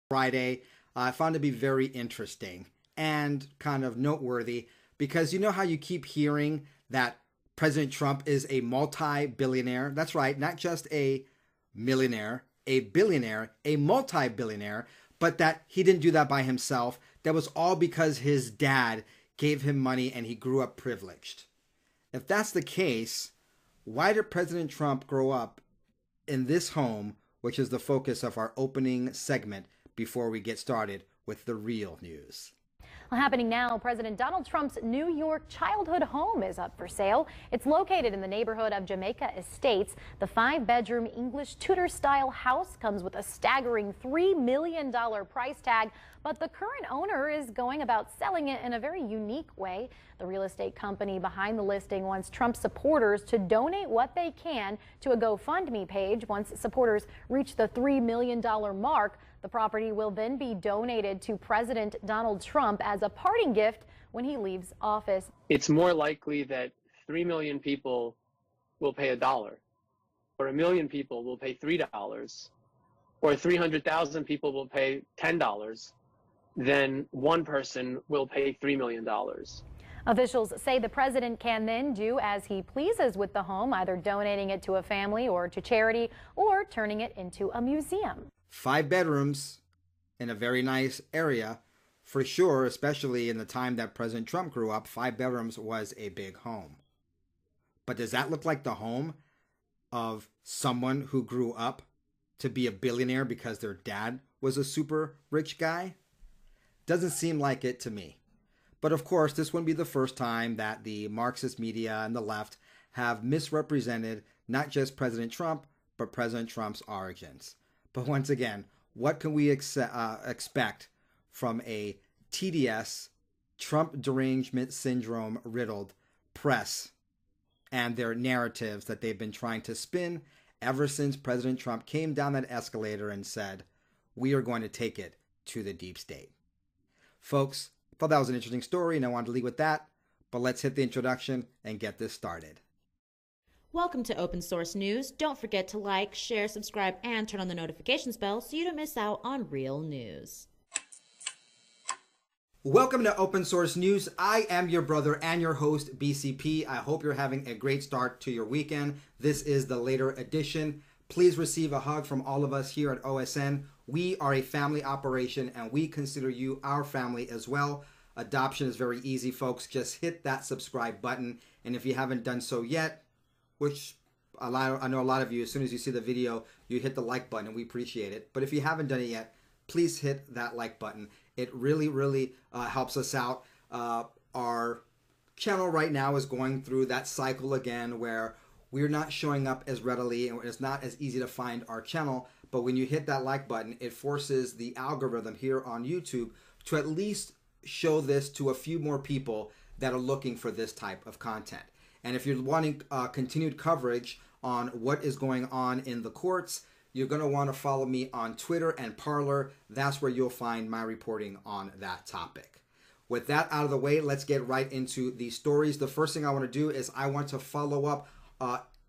Friday, I found it to be very interesting and kind of noteworthy because you know how you keep hearing that President Trump is a multi-billionaire? That's right, not just a millionaire, a billionaire, a multi-billionaire, but that he didn't do that by himself. That was all because his dad gave him money and he grew up privileged. If that's the case, why did President Trump grow up in this home, which is the focus of our opening segment before we get started with the real news? Well, happening now, President Donald Trump's New York childhood home is up for sale. It's located in the neighborhood of Jamaica Estates. The 5-bedroom English Tudor-style house comes with a staggering $3 million price tag, but the current owner is going about selling it in a very unique way. The real estate company behind the listing wants Trump supporters to donate what they can to a GoFundMe page. Once supporters reach the $3 million mark, the property will then be donated to President Donald Trump as a parting gift when he leaves office. It's more likely that 3 million people will pay $1, or 1 million people will pay $3, or 300,000 people will pay $10, than one person will pay $3 million. Officials say the president can then do as he pleases with the home, either donating it to a family or to charity, or turning it into a museum. 5 bedrooms in a very nice area, for sure, especially in the time that President Trump grew up. 5 bedrooms was a big home. But does that look like the home of someone who grew up to be a billionaire because their dad was a super rich guy? Doesn't seem like it to me. But of course, this wouldn't be the first time that the Marxist media and the left have misrepresented not just President Trump, but President Trump's origins. But once again, what can we expect from a TDS, Trump derangement syndrome riddled press and their narratives that they've been trying to spin ever since President Trump came down that escalator and said, we are going to take it to the deep state. Folks, I thought that was an interesting story and I wanted to leave with that, but let's hit the introduction and get this started. Welcome to Open Source News. Don't forget to like, share, subscribe, and turn on the notifications bell so you don't miss out on real news. Welcome to Open Source News. I am your brother and your host, BCP. I hope you're having a great start to your weekend. This is the later edition. Please receive a hug from all of us here at OSN. We are a family operation and we consider you our family as well. Adoption is very easy, folks. Just hit that subscribe button. And if you haven't done so yet, which I know a lot of you, as soon as you see the video, you hit the like button and we appreciate it. But if you haven't done it yet, please hit that like button. It really helps us out. Our channel right now is going through that cycle again where we're not showing up as readily and it's not as easy to find our channel. But when you hit that like button, it forces the algorithm here on YouTube to at least show this to a few more people that are looking for this type of content. And if you're wanting continued coverage on what is going on in the courts, you're going to want to follow me on Twitter and Parler. That's where you'll find my reporting on that topic. With that out of the way, let's get right into the stories. The first thing I want to do is I want to follow up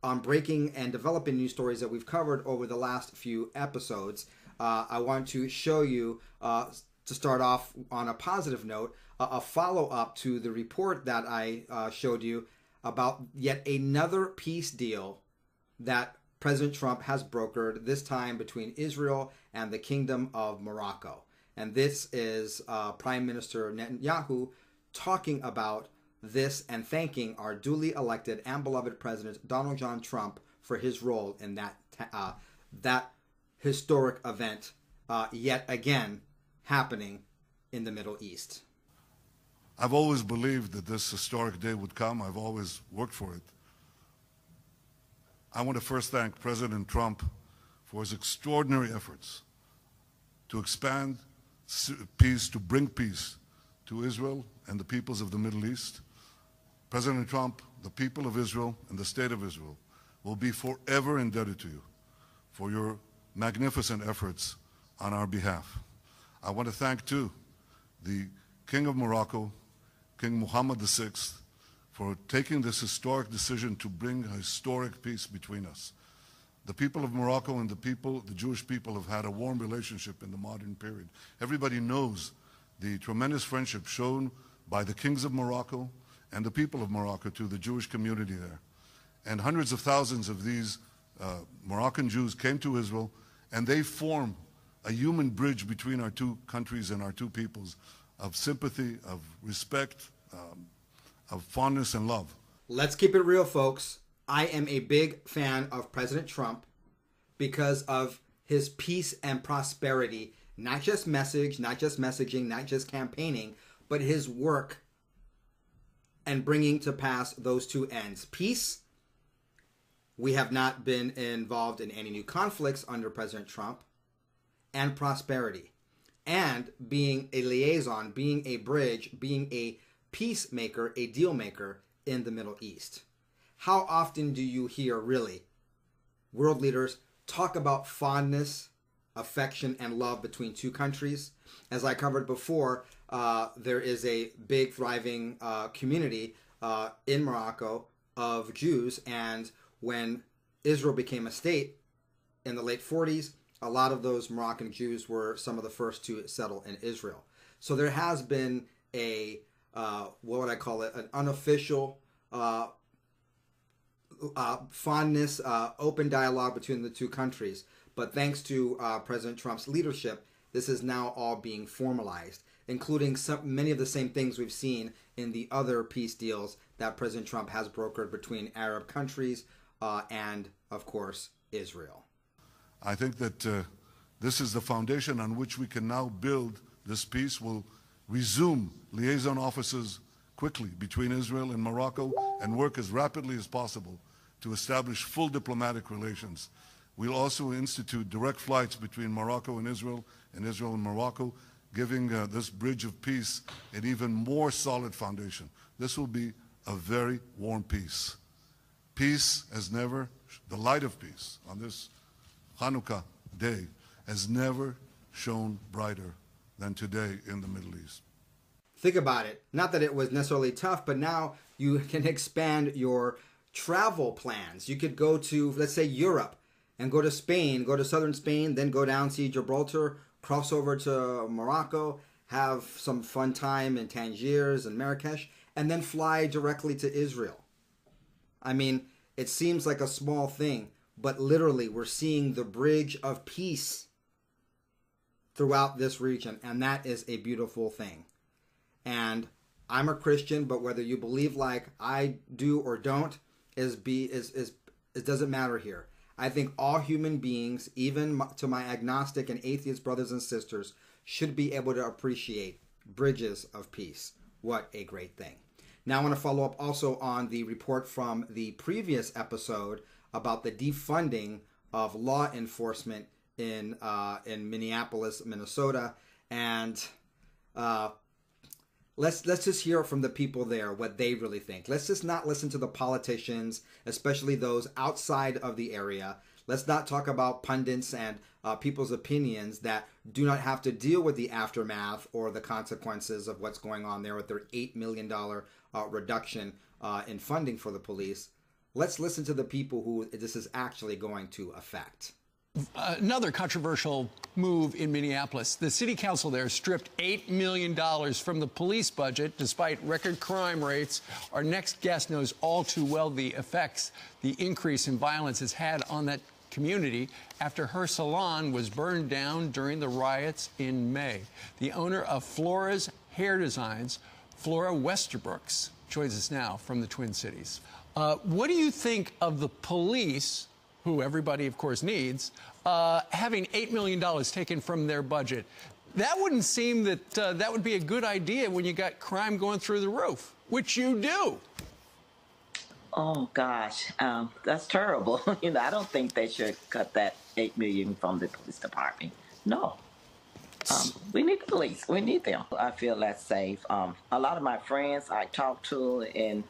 on breaking and developing news stories that we've covered over the last few episodes. I want to show you, to start off on a positive note, a follow-up to the report that I showed you about yet another peace deal that President Trump has brokered, this time between Israel and the Kingdom of Morocco. And this is Prime Minister Netanyahu talking about this and thanking our duly elected and beloved President Donald John Trump for his role in that historic event yet again happening in the Middle East. I've always believed that this historic day would come. I've always worked for it. I want to first thank President Trump for his extraordinary efforts to expand peace, to bring peace to Israel and the peoples of the Middle East. President Trump, the people of Israel and the state of Israel will be forever indebted to you for your magnificent efforts on our behalf. I want to thank, too, the King of Morocco, King Mohammed VI, for taking this historic decision to bring a historic peace between us. The people of Morocco and the Jewish people have had a warm relationship in the modern period. Everybody knows the tremendous friendship shown by the kings of Morocco and the people of Morocco to the Jewish community there. And hundreds of thousands of these Moroccan Jews came to Israel, and they form a human bridge between our two countries and our two peoples of sympathy, of respect, of fondness and love. Let's keep it real, folks. I am a big fan of President Trump because of his peace and prosperity, not just message, not just messaging, not just campaigning, but his work and bringing to pass those two ends. Peace, we have not been involved in any new conflicts under President Trump, and prosperity. And being a liaison, being a bridge, being a peacemaker, a deal maker in the Middle East. How often do you hear, really, world leaders talk about fondness, affection, and love between two countries? As I covered before, there is a big, thriving community in Morocco of Jews, and when Israel became a state in the late 40s, a lot of those Moroccan Jews were some of the first to settle in Israel. So there has been a, what would I call it, an unofficial fondness, open dialogue between the two countries. But thanks to President Trump's leadership, this is now all being formalized, including many of the same things we've seen in the other peace deals that President Trump has brokered between Arab countries and, of course, Israel. I think that this is the foundation on which we can now build this peace. We'll resume liaison offices quickly between Israel and Morocco and work as rapidly as possible to establish full diplomatic relations. We'll also institute direct flights between Morocco and Israel and Morocco, giving this bridge of peace an even more solid foundation. This will be a very warm peace. Peace has never, the light of peace on this Hanukkah day has never shone brighter than today in the Middle East. Think about it. Not that it was necessarily tough, but now you can expand your travel plans. You could go to, let's say, Europe and go to Spain, go to southern Spain, then go down, see Gibraltar, cross over to Morocco, have some fun time in Tangiers and Marrakesh, and then fly directly to Israel. I mean, it seems like a small thing, but literally we're seeing the bridge of peace throughout this region, and that is a beautiful thing. And I'm a Christian, but whether you believe like I do or don't, it doesn't matter here. I think all human beings, even to my agnostic and atheist brothers and sisters, should be able to appreciate bridges of peace. What a great thing. Now I want to follow up also on the report from the previous episode about the defunding of law enforcement in Minneapolis, Minnesota, and let's just hear from the people there what they really think. Let's just not listen to the politicians, especially those outside of the area. Let's not talk about pundits and people's opinions that do not have to deal with the aftermath or the consequences of what's going on there with their $8 million reduction in funding for the police. Let's listen to the people who this is actually going to affect. Another controversial move in Minneapolis. The city council there stripped $8 million from the police budget despite record crime rates. Our next guest knows all too well the effects the increase in violence has had on that community after her salon was burned down during the riots in May. The owner of Flora's Hair Designs, Flora Westerbrooks, joins us now from the Twin Cities. What do you think of the police, who everybody, of course, needs, having $8 million taken from their budget? That wouldn't seem that that would be a good idea when you got crime going through the roof, which you do. Oh, gosh, that's terrible. I don't think they should cut that $8 million from the police department. No. We need the police. We need them. I feel less safe. A lot of my friends I talk to, and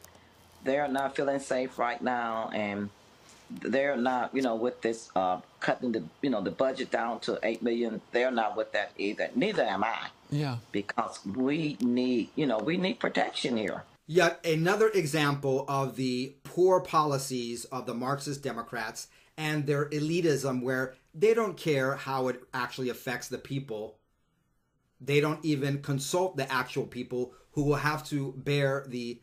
they're not feeling safe right now, and they're not, with this cutting the budget down to $8 million. They're not with that either. Neither am I. Yeah. Because we need protection here. Yet another example of the poor policies of the Marxist Democrats and their elitism where they don't care how it actually affects the people. They don't even consult the actual people who will have to bear the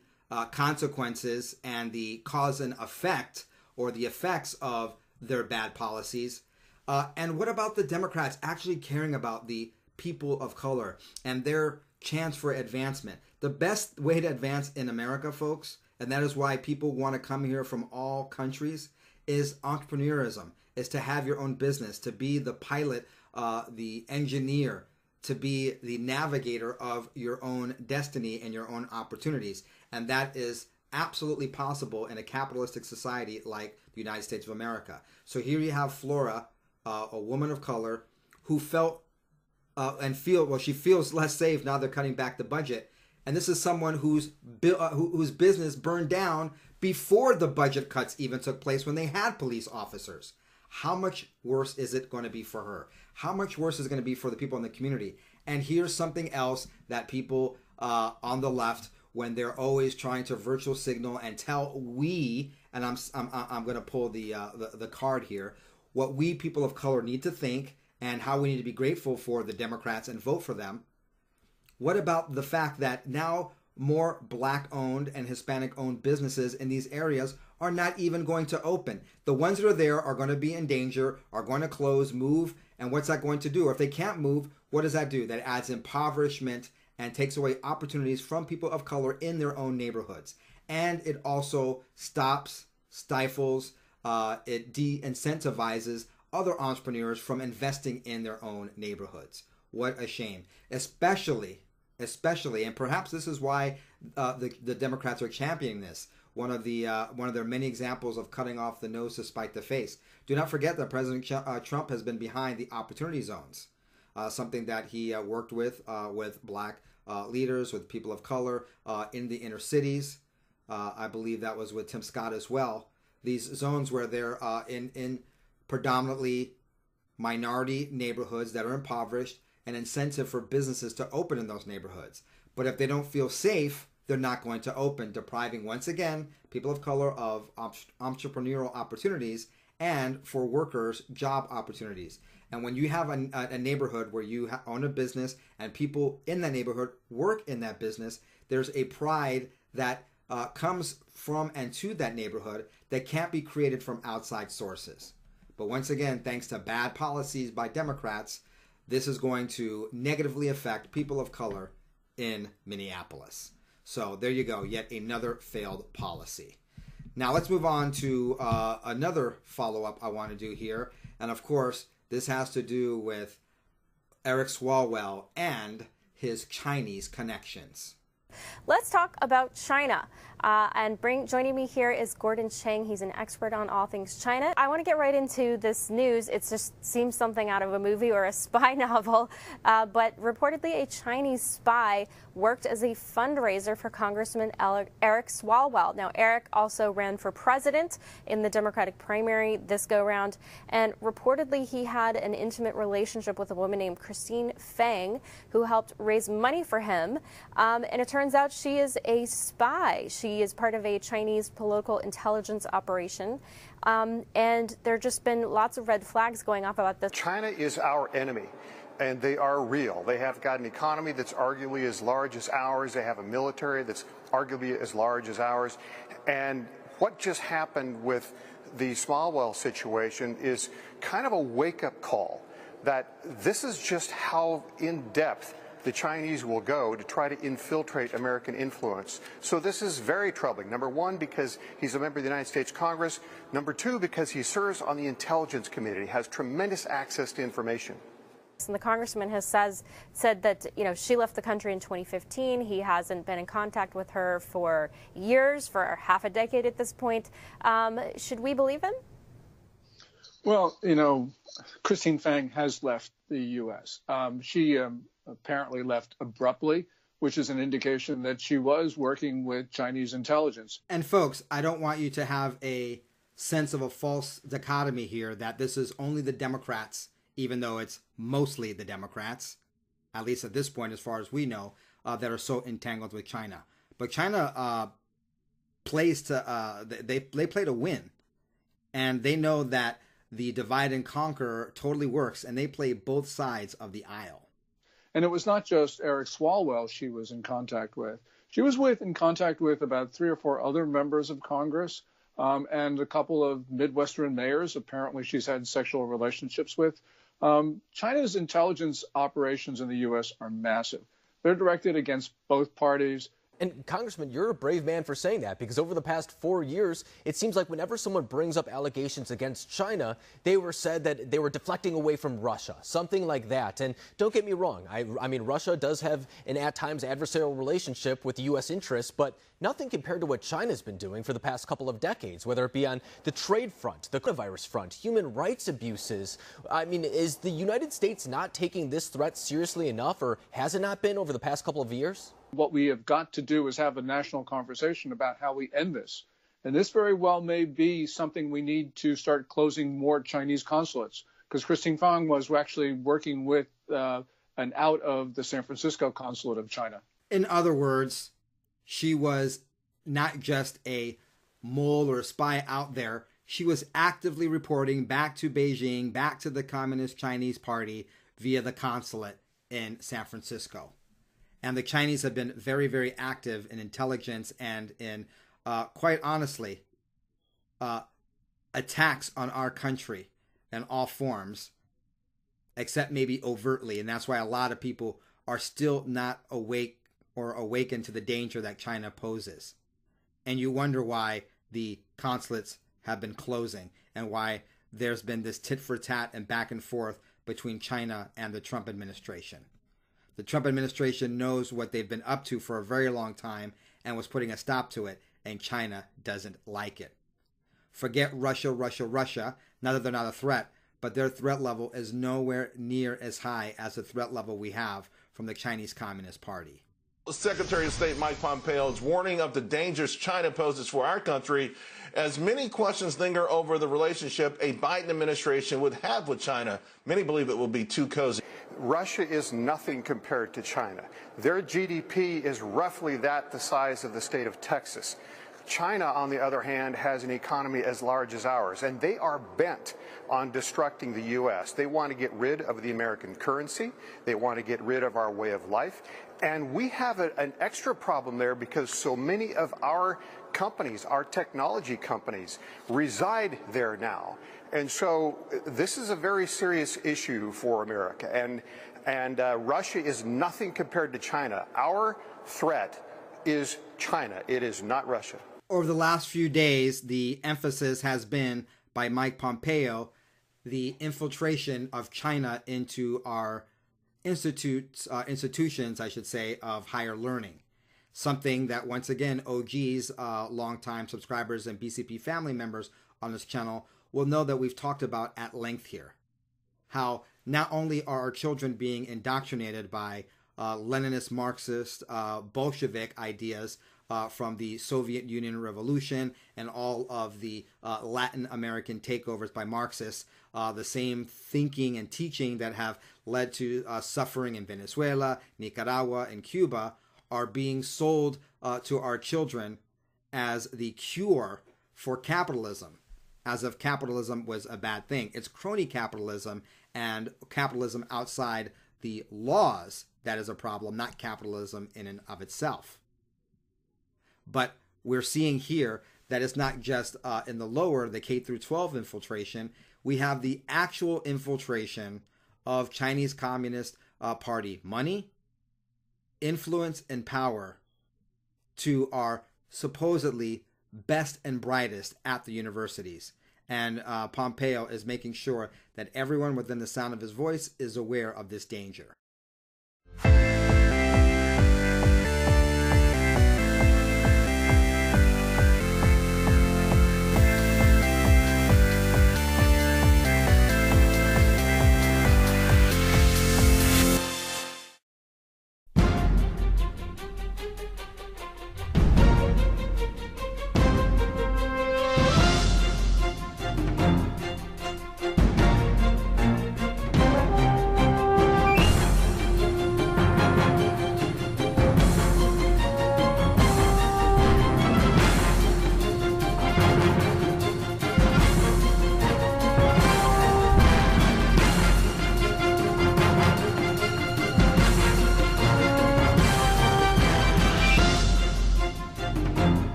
consequences and the cause and effect, or the effects of their bad policies. And what about the Democrats actually caring about the people of color and their chance for advancement? The best way to advance in America, folks, and that is why people want to come here from all countries, is entrepreneurism, is to have your own business, to be the pilot, the engineer, to be the navigator of your own destiny and your own opportunities. And that is absolutely possible in a capitalistic society like the United States of America. So here you have Flora, a woman of color, who felt she feels less safe now they're cutting back the budget. And this is someone whose business burned down before the budget cuts even took place, when they had police officers. How much worse is it going to be for her? How much worse is it going to be for the people in the community? And here's something else that people on the left, when they're always trying to virtual signal and tell we, and I'm going to pull the card here, what we people of color need to think and how we need to be grateful for the Democrats and vote for them. What about the fact that now more Black-owned and Hispanic-owned businesses in these areas are not even going to open? The ones that are there are going to be in danger, are going to close, move, and what's that going to do? Or if they can't move, what does that do? That adds impoverishment and takes away opportunities from people of color in their own neighborhoods. And it also stifles, it de-incentivizes other entrepreneurs from investing in their own neighborhoods. What a shame. Especially, and perhaps this is why the Democrats are championing this. One of their many examples of cutting off the nose to spite the face. Do not forget that President Trump has been behind the opportunity zones, something that he worked with Black leaders, with people of color in the inner cities. I believe that was with Tim Scott as well. These zones where they're in predominantly minority neighborhoods that are impoverished, an incentive for businesses to open in those neighborhoods. But if they don't feel safe, they're not going to open, depriving, once again, people of color of entrepreneurial opportunities, and for workers, job opportunities. And when you have a neighborhood where you own a business and people in that neighborhood work in that business, there's a pride that comes from and to that neighborhood that can't be created from outside sources. But once again, thanks to bad policies by Democrats, this is going to negatively affect people of color in Minneapolis. So there you go, yet another failed policy. Now let's move on to another follow-up I want to do here. And of course, this has to do with Eric Swalwell and his Chinese connections. Let's talk about China. Joining me here is Gordon Chang. He's an expert on all things China. I want to get right into this news. It just seems something out of a movie or a spy novel. But reportedly, a Chinese spy worked as a fundraiser for Congressman Eric Swalwell. Now, Eric also ran for president in the Democratic primary this go-round. And reportedly, he had an intimate relationship with a woman named Christine Fang, who helped raise money for him. And it turns out she is a spy. She is part of a Chinese political intelligence operation. And there have just been lots of red flags going off about this. China is our enemy, and they are real. They have got an economy that's arguably as large as ours. They have a military that's arguably as large as ours. And what just happened with the Swalwell situation is kind of a wake-up call that this is just how in-depth the Chinese will go to try to infiltrate American influence. So this is very troubling. Number one, because he's a member of the United States Congress. Number two, because he serves on the Intelligence Committee, has tremendous access to information. And the congressman has said that, she left the country in 2015. He hasn't been in contact with her for years, for half a decade at this point. Should we believe him? Well, Christine Fang has left the U.S. She apparently left abruptly, which is an indication that she was working with Chinese intelligence. And folks, I don't want you to have a sense of a false dichotomy here that this is only the Democrats, even though it's mostly the Democrats, at least at this point, as far as we know, that are so entangled with China. But China plays to, they play to win. And they know that the divide and conquer totally works, and they play both sides of the aisle. And it was not just Eric Swalwell she was in contact with. She was in contact with about 3 or 4 other members of Congress and a couple of Midwestern mayors. Apparently, she's had sexual relationships with. China's intelligence operations in the U.S. are massive. They're directed against both parties. And Congressman, you're a brave man for saying that, because over the past 4 years, it seems like whenever someone brings up allegations against China, they were said that they were deflecting away from Russia, something like that. And don't get me wrong, I mean, Russia does have an at times adversarial relationship with the U.S. interests, but nothing compared to what China's been doing for the past couple of decades, whether it be on the trade front, the coronavirus front, human rights abuses. I mean, is the United States not taking this threat seriously enough, or has it not been over the past couple of years? What we have got to do is have a national conversation about how we end this. And this very well may be something we need to start closing more Chinese consulates, because Christine Fang was actually working with an out of the San Francisco consulate of China. In other words, she was not just a mole or a spy out there. She was actively reporting back to Beijing, back to the Communist Chinese Party via the consulate in San Francisco. And the Chinese have been very, very active in intelligence and in, quite honestly, attacks on our country in all forms, except maybe overtly. And that's why a lot of people are still not awake or awakened to the danger that China poses. And you wonder why the consulates have been closing and why there's been this tit for tat and back and forth between China and the Trump administration. The Trump administration knows what they've been up to for a very long time and was putting a stop to it, and China doesn't like it. Forget Russia, Russia, Russia. Not that they're not a threat, but their threat level is nowhere near as high as the threat level we have from the Chinese Communist Party. Secretary of State Mike Pompeo is warning of the dangers China poses for our country as many questions linger over the relationship a Biden administration would have with China. Many believe it will be too cozy. Russia is nothing compared to China. Their GDP is roughly the size of the state of Texas. China, on the other hand, has an economy as large as ours, and they are bent on destructing the U.S. They want to get rid of the American currency. They want to get rid of our way of life. And we have an extra problem there because so many of our companies, our technology companies, reside there now. And so this is a very serious issue for America. And Russia is nothing compared to China. Our threat is China. It is not Russia. Over the last few days, the emphasis has been by Mike Pompeo, the infiltration of China into our institutions, I should say, of higher learning. Something that, once again, OGs, longtime subscribers and BCP family members on this channel will know that we've talked about at length here. How not only are our children being indoctrinated by Leninist, Marxist, Bolshevik ideas from the Soviet Union Revolution and all of the Latin American takeovers by Marxists, the same thinking and teaching that have led to suffering in Venezuela, Nicaragua, and Cuba are being sold to our children as the cure for capitalism, as if capitalism was a bad thing. It's crony capitalism and capitalism outside the laws that is a problem, not capitalism in and of itself. But we're seeing here that it's not just in the lower, the K through 12 infiltration. We have the actual infiltration of Chinese Communist Party money, influence, and power to our supposedly best and brightest at the universities. And Pompeo is making sure that everyone within the sound of his voice is aware of this danger.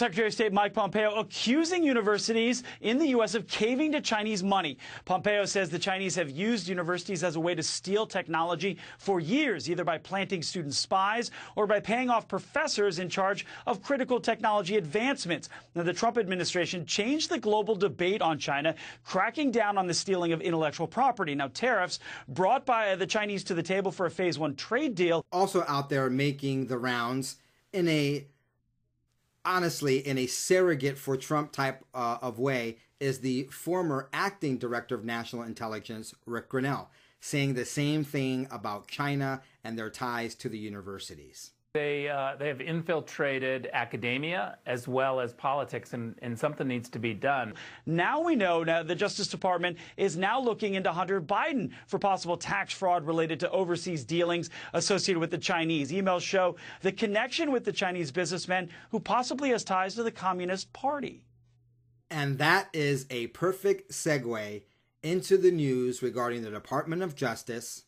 Secretary of State Mike Pompeo accusing universities in the U.S. of caving to Chinese money. Pompeo says the Chinese have used universities as a way to steal technology for years, either by planting student spies or by paying off professors in charge of critical technology advancements. Now, the Trump administration changed the global debate on China, cracking down on the stealing of intellectual property. Now, tariffs brought by the Chinese to the table for a phase 1 trade deal. Also out there making the rounds in a, honestly, in a surrogate for Trump type of way is the former acting director of national intelligence, Rick Grinnell, saying the same thing about China and their ties to the universities. They have infiltrated academia as well as politics, and something needs to be done. Now we know now the Justice Department is now looking into Hunter Biden for possible tax fraud related to overseas dealings associated with the Chinese. Emails show the connection with the Chinese businessman who possibly has ties to the Communist Party. And that is a perfect segue into the news regarding the Department of Justice,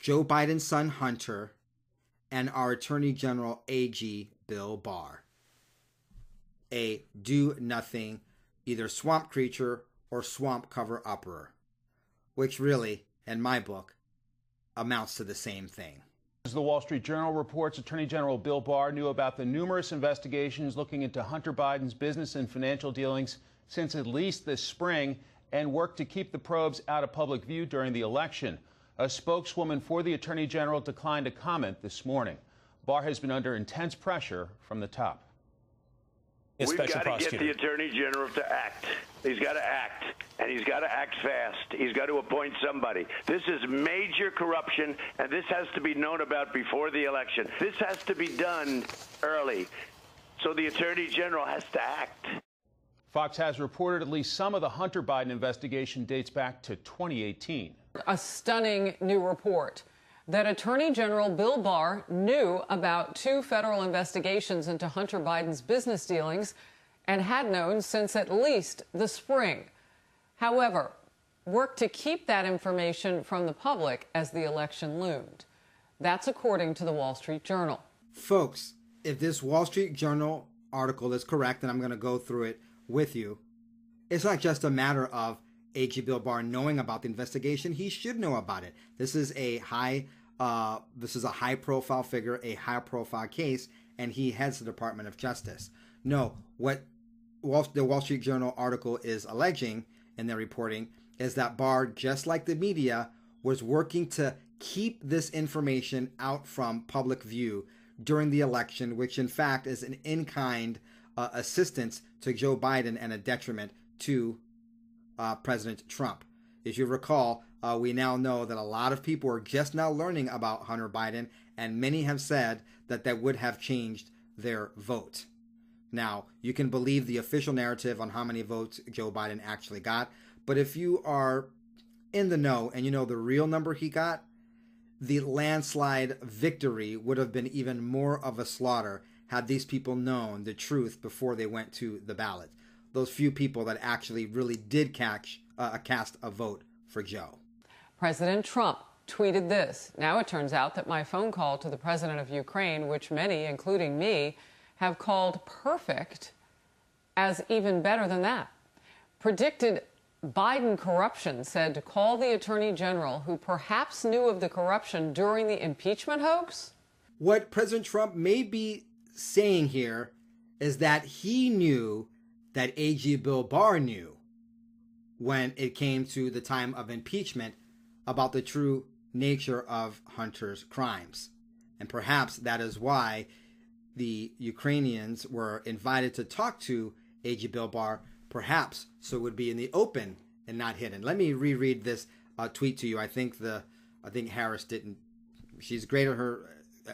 Joe Biden's son Hunter, and our Attorney General AG Bill Barr. A do-nothing, either swamp creature or swamp cover-upper, which really, in my book, amounts to the same thing. As the Wall Street Journal reports, Attorney General Bill Barr knew about the numerous investigations looking into Hunter Biden's business and financial dealings since at least this spring and worked to keep the probes out of public view during the election. A spokeswoman for the Attorney General declined to comment this morning. Barr has been under intense pressure from the top. We've got to get the Attorney General to act. He's got to act, and he's got to act fast. He's got to appoint somebody. This is major corruption, and this has to be known about before the election. This has to be done early, so the Attorney General has to act. Fox has reported at least some of the Hunter Biden investigation dates back to 2018. A stunning new report that Attorney General Bill Barr knew about 2 federal investigations into Hunter Biden's business dealings and had known since at least the spring. However, worked to keep that information from the public as the election loomed. That's according to the Wall Street Journal. Folks, if this Wall Street Journal article is correct, and I'm going to go through it with you, it's not just a matter of AG Bill Barr knowing about the investigation. He should know about it. This is a high-profile figure, a high-profile case, and he heads the Department of Justice. No, what the Wall Street Journal article is alleging in their reporting is that Barr, just like the media, was working to keep this information out from public view during the election, which in fact is an in-kind assistance to Joe Biden and a detriment to President Trump. As you recall, we now know that a lot of people are just now learning about Hunter Biden, and many have said that that would have changed their vote. Now, you can believe the official narrative on how many votes Joe Biden actually got, but if you are in the know and you know the real number he got, the landslide victory would have been even more of a slaughter had these people known the truth before they went to the ballot. Those few people that actually really did cast a vote for Joe. President Trump tweeted this. Now it turns out that my phone call to the president of Ukraine, which many, including me, have called perfect, as even better than that. Predicted Biden corruption, said to call the Attorney General who perhaps knew of the corruption during the impeachment hoax? What President Trump may be saying here is that he knew that AG Bill Barr knew when it came to the time of impeachment about the true nature of Hunter's crimes. And perhaps that is why the Ukrainians were invited to talk to AG Bill Barr, perhaps so it would be in the open and not hidden. Let me reread this tweet to you. I think Harris didn't. She's great at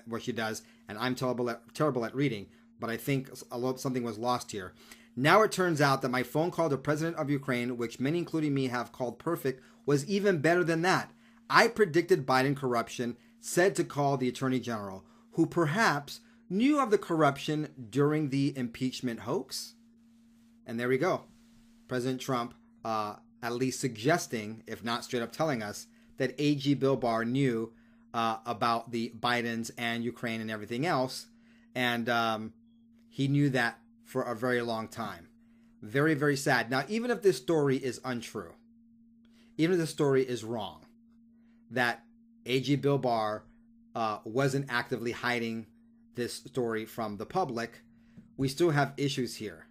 what she does, and I'm terrible at reading, but I think something was lost here. Now it turns out that my phone call to President of Ukraine, which many including me have called perfect, was even better than that. I predicted Biden corruption, said to call the Attorney General, who perhaps knew of the corruption during the impeachment hoax. And there we go. President Trump at least suggesting, if not straight up telling us, that AG Bill Barr knew about the Bidens and Ukraine and everything else. And He knew that for a very long time. Very, very sad. Now, even if this story is untrue, even if the story is wrong, that AG Bill Barr wasn't actively hiding this story from the public, we still have issues here,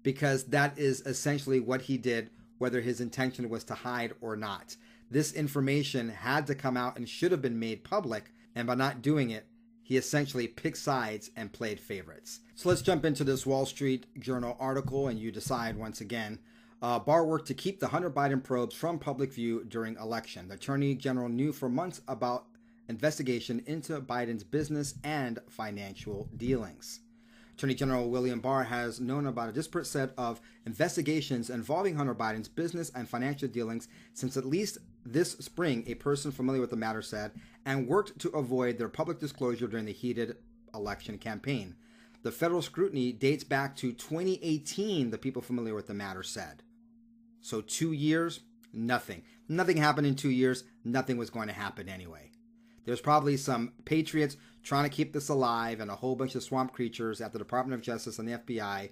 because that is essentially what he did, whether his intention was to hide or not. This information had to come out and should have been made public, and by not doing it, he essentially picked sides and played favorites. So let's jump into this Wall Street Journal article, and you decide once again. Barr worked to keep the Hunter Biden probes from public view during election. The Attorney General knew for months about investigation into Biden's business and financial dealings. Attorney General William Barr has known about a disparate set of investigations involving Hunter Biden's business and financial dealings since at least this spring, a person familiar with the matter said, and worked to avoid their public disclosure during the heated election campaign. The federal scrutiny dates back to 2018, the people familiar with the matter said. So 2 years, nothing. Nothing happened in 2 years. Nothing was going to happen anyway. There's probably some patriots trying to keep this alive and a whole bunch of swamp creatures at the Department of Justice and the FBI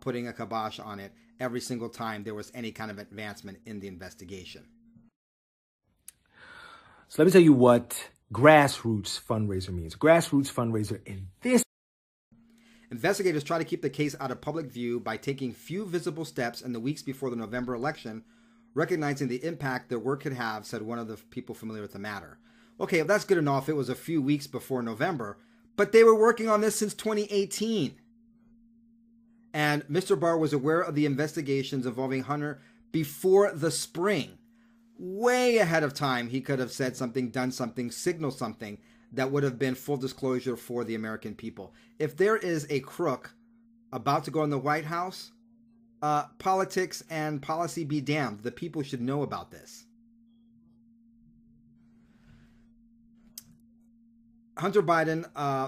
putting a kibosh on it every single time there was any kind of advancement in the investigation. So let me tell you what grassroots fundraiser means. Grassroots fundraiser in this. Investigators try to keep the case out of public view by taking few visible steps in the weeks before the November election, recognizing the impact their work could have, said one of the people familiar with the matter. Okay, that's good enough. It was a few weeks before November, but they were working on this since 2018. And Mr. Barr was aware of the investigations involving Hunter before the spring. Way ahead of time, he could have said something, done something, signaled something that would have been full disclosure for the American people. If there is a crook about to go in the White House, politics and policy be damned. The people should know about this. Hunter Biden,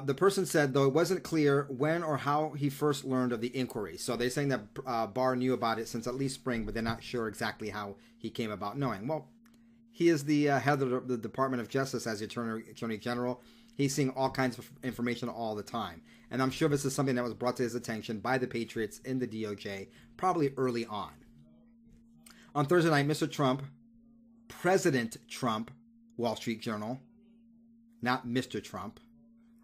the person said, though it wasn't clear when or how he first learned of the inquiry. So they're saying that Barr knew about it since at least spring, but they're not sure exactly how he came about knowing. Well, he is the head of the Department of Justice as the Attorney General. He's seeing all kinds of information all the time. And I'm sure this is something that was brought to his attention by the Patriots in the DOJ, probably early on. On Thursday night, Mr. Trump, President Trump, Wall Street Journal, not Mr. Trump,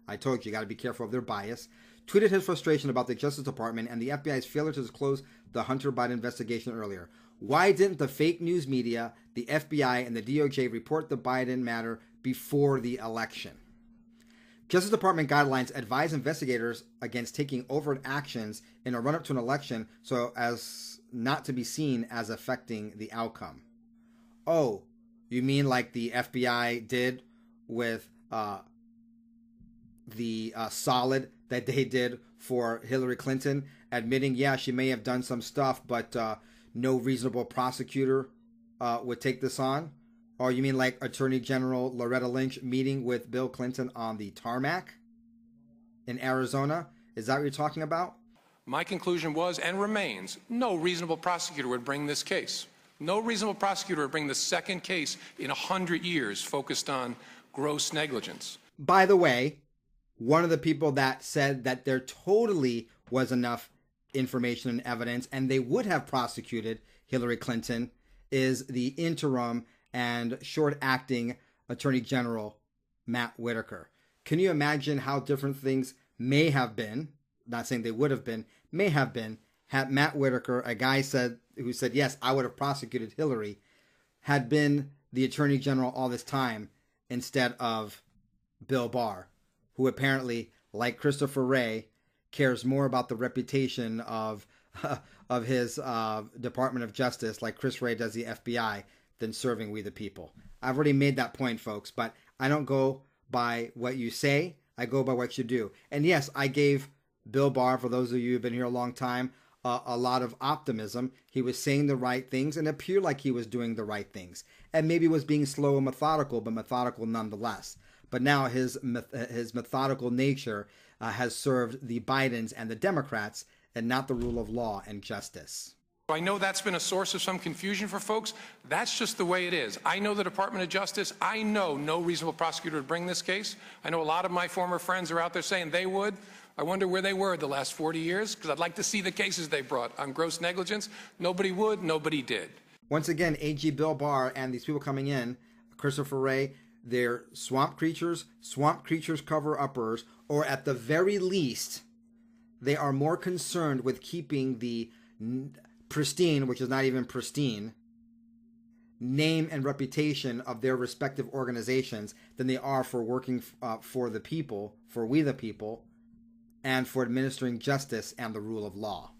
I told you got to be careful of their bias, tweeted his frustration about the Justice Department and the FBI's failure to disclose the Hunter Biden investigation earlier. Why didn't the fake news media, the FBI, and the DOJ report the Biden matter before the election? Justice Department guidelines advise investigators against taking overt actions in a run-up to an election so as not to be seen as affecting the outcome. Oh, you mean like the FBI did with the solid that they did for Hillary Clinton, admitting, yeah, she may have done some stuff, but no reasonable prosecutor would take this on? Or you mean like Attorney General Loretta Lynch meeting with Bill Clinton on the tarmac in Arizona? Is that what you're talking about? My conclusion was and remains, no reasonable prosecutor would bring this case. No reasonable prosecutor would bring the second case in 100 years focused on gross negligence. By the way, one of the people that said that there totally was enough information and evidence and they would have prosecuted Hillary Clinton is the interim and short-acting Attorney General Matt Whitaker. Can you imagine how different things may have been, not saying they would have been, may have been, had Matt Whitaker, a guy who said, yes, I would have prosecuted Hillary, had been the Attorney General all this time instead of Bill Barr, who apparently, like Christopher Wray, cares more about the reputation of his Department of Justice, like Chris Wray does the FBI, than serving we the people. I've already made that point, folks, but I don't go by what you say. I go by what you do. And yes, I gave Bill Barr, for those of you who've been here a long time, a lot of optimism. He was saying the right things and appeared like he was doing the right things. And maybe was being slow and methodical, but methodical nonetheless. But now his methodical nature has served the Bidens and the Democrats and not the rule of law and justice. I know that's been a source of some confusion for folks. That's just the way it is. I know the Department of Justice. I know no reasonable prosecutor would bring this case. I know a lot of my former friends are out there saying they would. I wonder where they were the last 40 years, because I'd like to see the cases they brought on gross negligence. Nobody would, nobody did. Once again, AG Bill Barr and these people coming in, Christopher Wray, they're swamp creatures cover-uppers, or at the very least, they are more concerned with keeping the pristine, which is not even pristine, name and reputation of their respective organizations than they are for working for the people, for we the people, and for administering justice and the rule of law.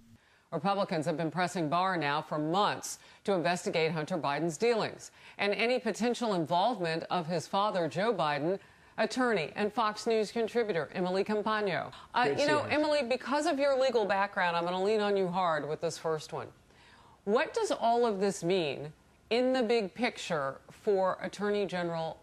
Republicans have been pressing Barr now for months to investigate Hunter Biden's dealings and any potential involvement of his father, Joe Biden, attorney and Fox News contributor Emily Campagno. Emily, because of your legal background, I'm going to lean on you hard with this first one. What does all of this mean in the big picture for Attorney General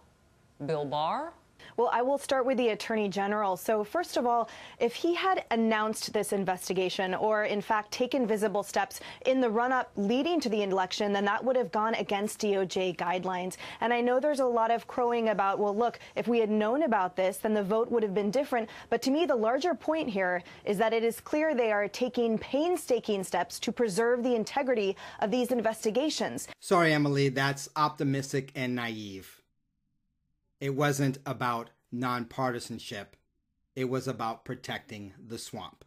Bill Barr? Well, I will start with the Attorney General. So first of all, if he had announced this investigation or, in fact, taken visible steps in the run-up leading to the election, then that would have gone against DOJ guidelines. And I know there's a lot of crowing about, well, look, if we had known about this, then the vote would have been different. But to me, the larger point here is that it is clear they are taking painstaking steps to preserve the integrity of these investigations. Sorry, Emily, that's optimistic and naive. It wasn't about nonpartisanship. It was about protecting the swamp.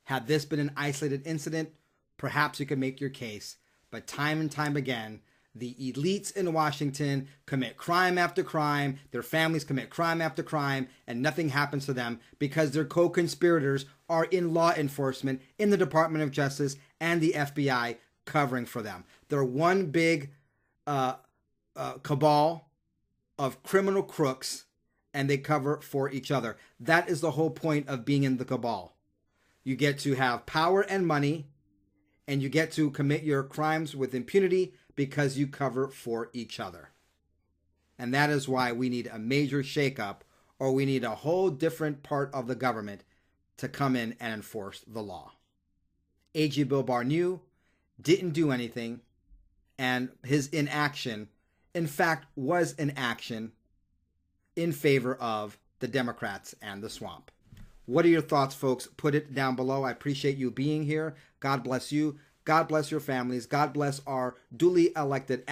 Had this been an isolated incident, perhaps you could make your case. But time and time again, the elites in Washington commit crime after crime, their families commit crime after crime, and nothing happens to them because their co-conspirators are in law enforcement, in the Department of Justice, and the FBI covering for them. They're one big cabal of criminal crooks, and they cover for each other. That is the whole point of being in the cabal. You get to have power and money, and you get to commit your crimes with impunity because you cover for each other. And that is why we need a major shakeup, or we need a whole different part of the government to come in and enforce the law. AG Bill Barr knew, didn't do anything, and his inaction in fact, was an action in favor of the Democrats and the swamp. What are your thoughts, folks? Put it down below. I appreciate you being here. God bless you. God bless your families. God bless our duly elected